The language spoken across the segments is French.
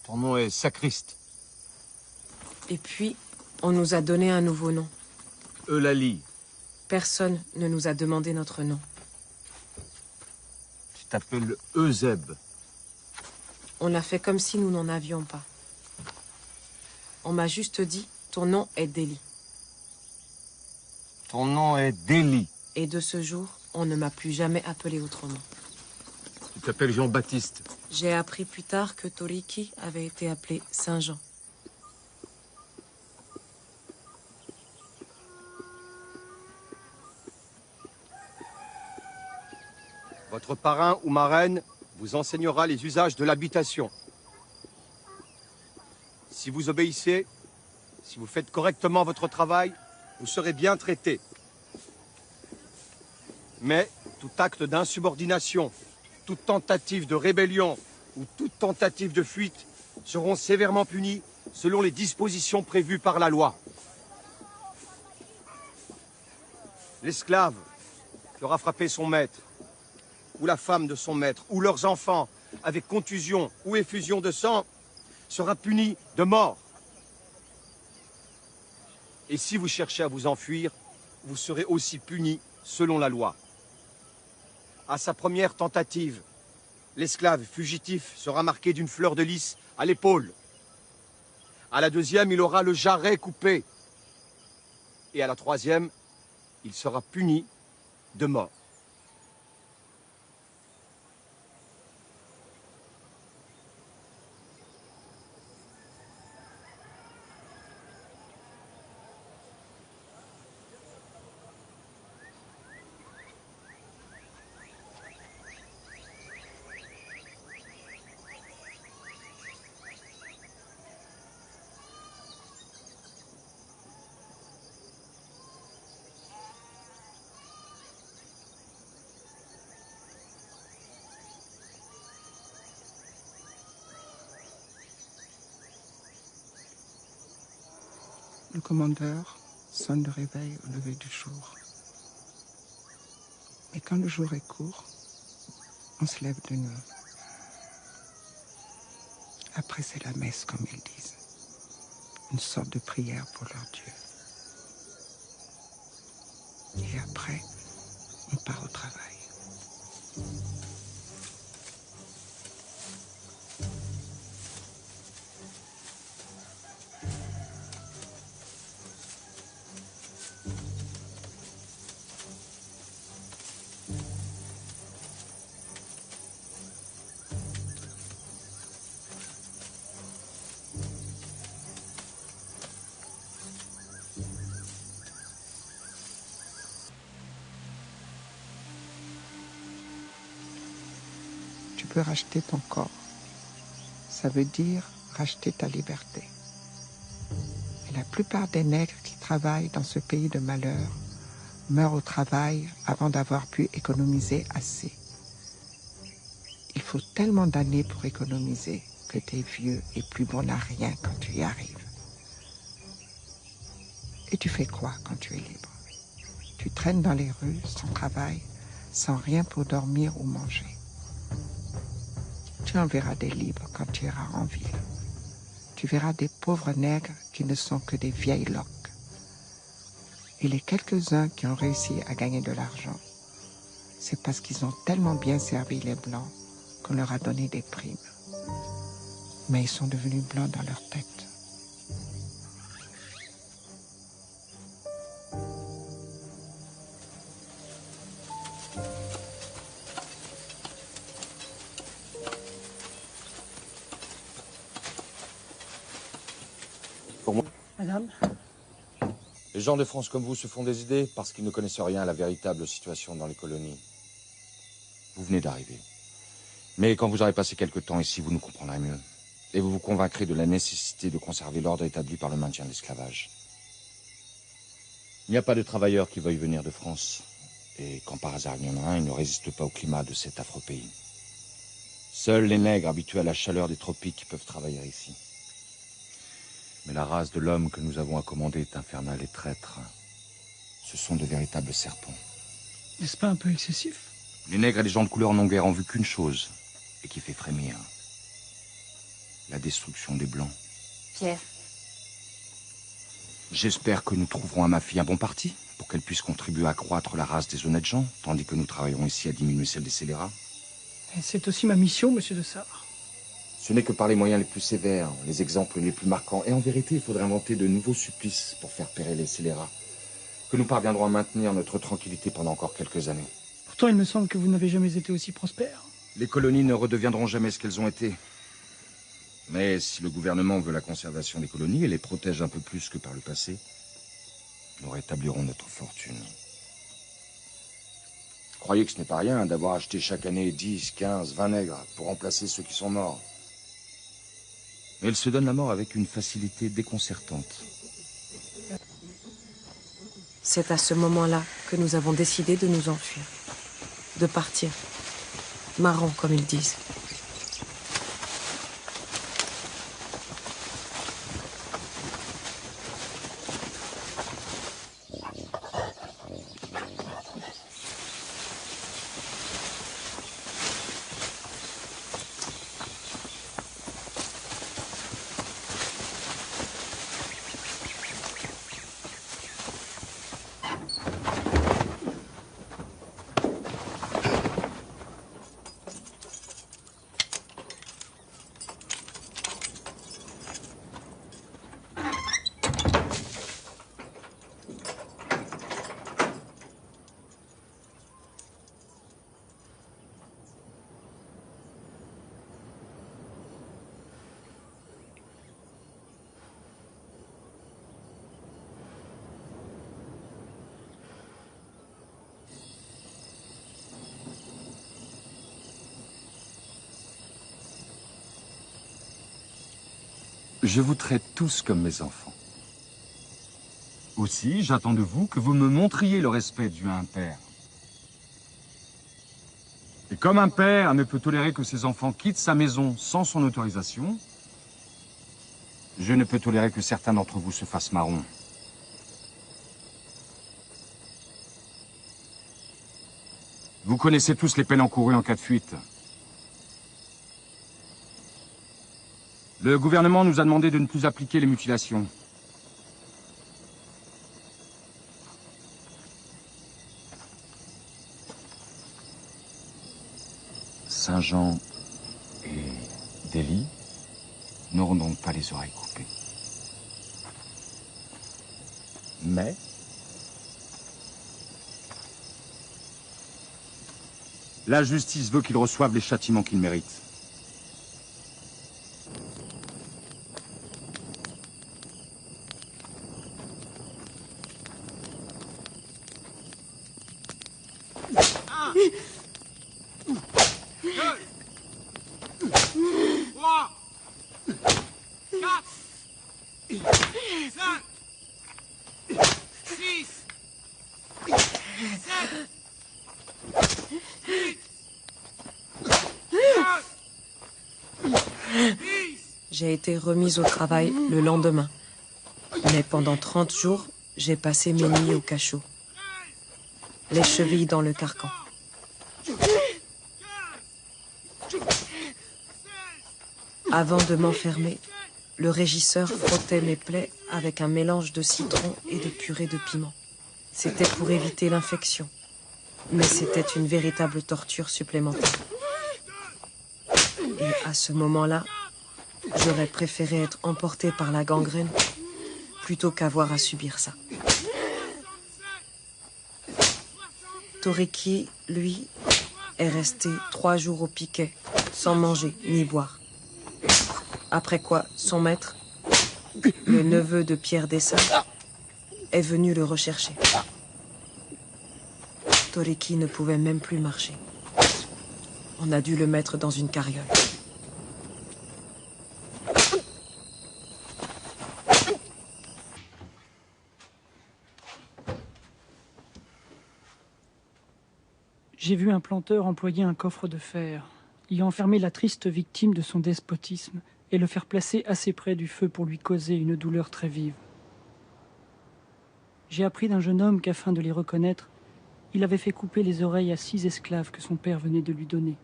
Ton nom est Sacriste. Et puis, on nous a donné un nouveau nom. Eulalie. Personne ne nous a demandé notre nom. Tu t'appelles Euseb. On a fait comme si nous n'en avions pas. On m'a juste dit, ton nom est Délie. Ton nom est Délie. Et de ce jour, on ne m'a plus jamais appelé autrement. Tu t'appelles Jean-Baptiste. J'ai appris plus tard que Toriki avait été appelé Saint-Jean. Votre parrain ou marraine vous enseignera les usages de l'habitation. Si vous obéissez, si vous faites correctement votre travail, vous serez bien traité. Mais tout acte d'insubordination, toute tentative de rébellion ou toute tentative de fuite seront sévèrement punis selon les dispositions prévues par la loi. L'esclave qui aura frappé son maître, ou la femme de son maître, ou leurs enfants, avec contusion ou effusion de sang, sera puni de mort. Et si vous cherchez à vous enfuir, vous serez aussi puni selon la loi. À sa première tentative, l'esclave fugitif sera marqué d'une fleur de lys à l'épaule. À la deuxième, il aura le jarret coupé. Et à la troisième, il sera puni de mort. Le commandeur sonne le réveil au lever du jour. Mais quand le jour est court, on se lève de nuit. Après, c'est la messe, comme ils disent. Une sorte de prière pour leur Dieu. Et après, on part au travail. Tu peux racheter ton corps. Ça veut dire racheter ta liberté. Et la plupart des nègres qui travaillent dans ce pays de malheur meurent au travail avant d'avoir pu économiser assez. Il faut tellement d'années pour économiser que t'es vieux et plus bon à rien quand tu y arrives. Et tu fais quoi quand tu es libre? Tu traînes dans les rues sans travail, sans rien pour dormir ou manger. Tu en verras des libres quand tu iras en ville. Tu verras des pauvres nègres qui ne sont que des vieilles loques. Et les quelques-uns qui ont réussi à gagner de l'argent, c'est parce qu'ils ont tellement bien servi les Blancs qu'on leur a donné des primes. Mais ils sont devenus blancs dans leur tête. Pour moi, Madame, les gens de France comme vous se font des idées parce qu'ils ne connaissent rien à la véritable situation dans les colonies. Vous venez d'arriver. Mais quand vous aurez passé quelque temps ici, vous nous comprendrez mieux. Et vous vous convaincrez de la nécessité de conserver l'ordre établi par le maintien de l'esclavage. Il n'y a pas de travailleurs qui veuillent venir de France. Et quand par hasard il y en a un, ils ne résistent pas au climat de cet affreux pays. Seuls les nègres habitués à la chaleur des tropiques peuvent travailler ici. Mais la race de l'homme que nous avons à commander est infernale et traître. Ce sont de véritables serpents. n'est-ce pas un peu excessif? Les nègres et les gens de couleur n'ont guère en vue qu'une chose, et qui fait frémir. la destruction des Blancs. Pierre, J'espère que nous trouverons à ma fille un bon parti, pour qu'elle puisse contribuer à accroître la race des honnêtes gens, tandis que nous travaillerons ici à diminuer celle des scélérats. Et c'est aussi ma mission, monsieur de Sar. Ce n'est que par les moyens les plus sévères, les exemples les plus marquants, et en vérité, il faudrait inventer de nouveaux supplices pour faire périr les scélérats, que nous parviendrons à maintenir notre tranquillité pendant encore quelques années. Pourtant, il me semble que vous n'avez jamais été aussi prospère. Les colonies ne redeviendront jamais ce qu'elles ont été. Mais si le gouvernement veut la conservation des colonies et les protège un peu plus que par le passé, nous rétablirons notre fortune. Croyez que ce n'est pas rien d'avoir acheté chaque année 10, 15, 20 nègres pour remplacer ceux qui sont morts. Mais ils se donnent la mort avec une facilité déconcertante. c'est à ce moment-là que nous avons décidé de nous enfuir, de partir. Marrant, comme ils disent. Je vous traite tous comme mes enfants. Aussi, j'attends de vous que vous me montriez le respect dû à un père. Et comme un père ne peut tolérer que ses enfants quittent sa maison sans son autorisation, je ne peux tolérer que certains d'entre vous se fassent marron. Vous connaissez tous les peines encourues en cas de fuite. Le gouvernement nous a demandé de ne plus appliquer les mutilations. Saint-Jean et Delhi n'auront donc pas les oreilles coupées. Mais la justice veut qu'ils reçoivent les châtiments qu'ils méritent. J'ai été remise au travail le lendemain. Mais pendant 30 jours, j'ai passé mes nuits au cachot. Les chevilles dans le carcan. Avant de m'enfermer, le régisseur frottait mes plaies avec un mélange de citron et de purée de piment. C'était pour éviter l'infection. Mais c'était une véritable torture supplémentaire. Et à ce moment-là, j'aurais préféré être emportée par la gangrène plutôt qu'avoir à subir ça. Toriki, lui, est resté 3 jours au piquet, sans manger ni boire. Après quoi, son maître, le neveu de Pierre Dessart, est venu le rechercher. Toriki ne pouvait même plus marcher. On a dû le mettre dans une carriole. J'ai vu un planteur employer un coffre de fer, y enfermer la triste victime de son despotisme et le faire placer assez près du feu pour lui causer une douleur très vive. J'ai appris d'un jeune homme qu'afin de les reconnaître, il avait fait couper les oreilles à 6 esclaves que son père venait de lui donner.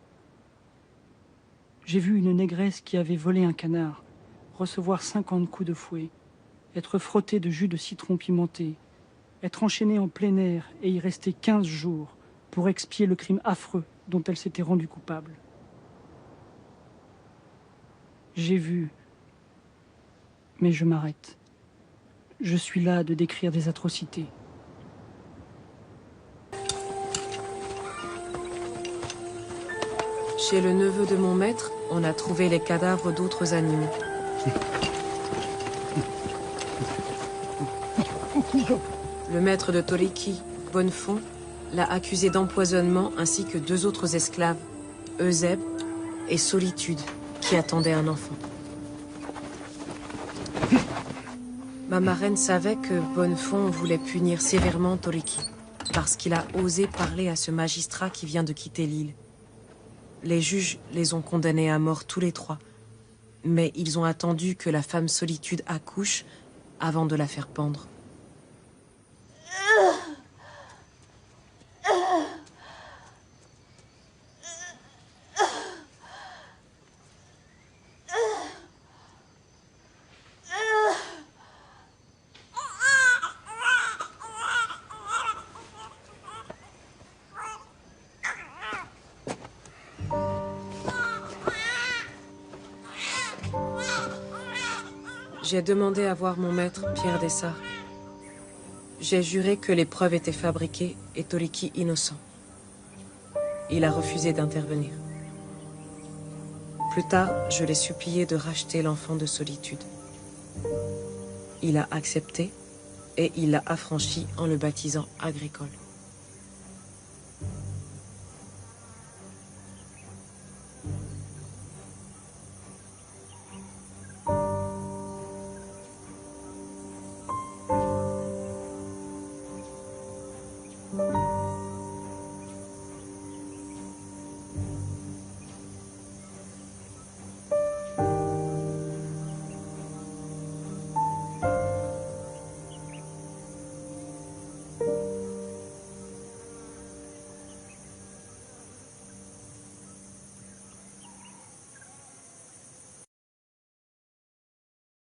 J'ai vu une négresse qui avait volé un canard, recevoir 50 coups de fouet, être frottée de jus de citron pimenté, être enchaînée en plein air et y rester 15 jours pour expier le crime affreux dont elle s'était rendue coupable. J'ai vu, mais je m'arrête. Je suis là de décrire des atrocités. Chez le neveu de mon maître, on a trouvé les cadavres d'autres animaux. Le maître de Toliki, Bonnefond, l'a accusé d'empoisonnement ainsi que 2 autres esclaves, Eusèbe et Solitude, qui attendaient un enfant. Ma marraine savait que Bonnefond voulait punir sévèrement Toliki, parce qu'il a osé parler à ce magistrat qui vient de quitter l'île. Les juges les ont condamnés à mort tous les 3, mais ils ont attendu que la femme Solitude accouche avant de la faire pendre. J'ai demandé à voir mon maître, Pierre Dessart. J'ai juré que les preuves étaient fabriquées et Toliki innocent. Il a refusé d'intervenir. Plus tard, je l'ai supplié de racheter l'enfant de Solitude. Il a accepté et il l'a affranchi en le baptisant Agricole.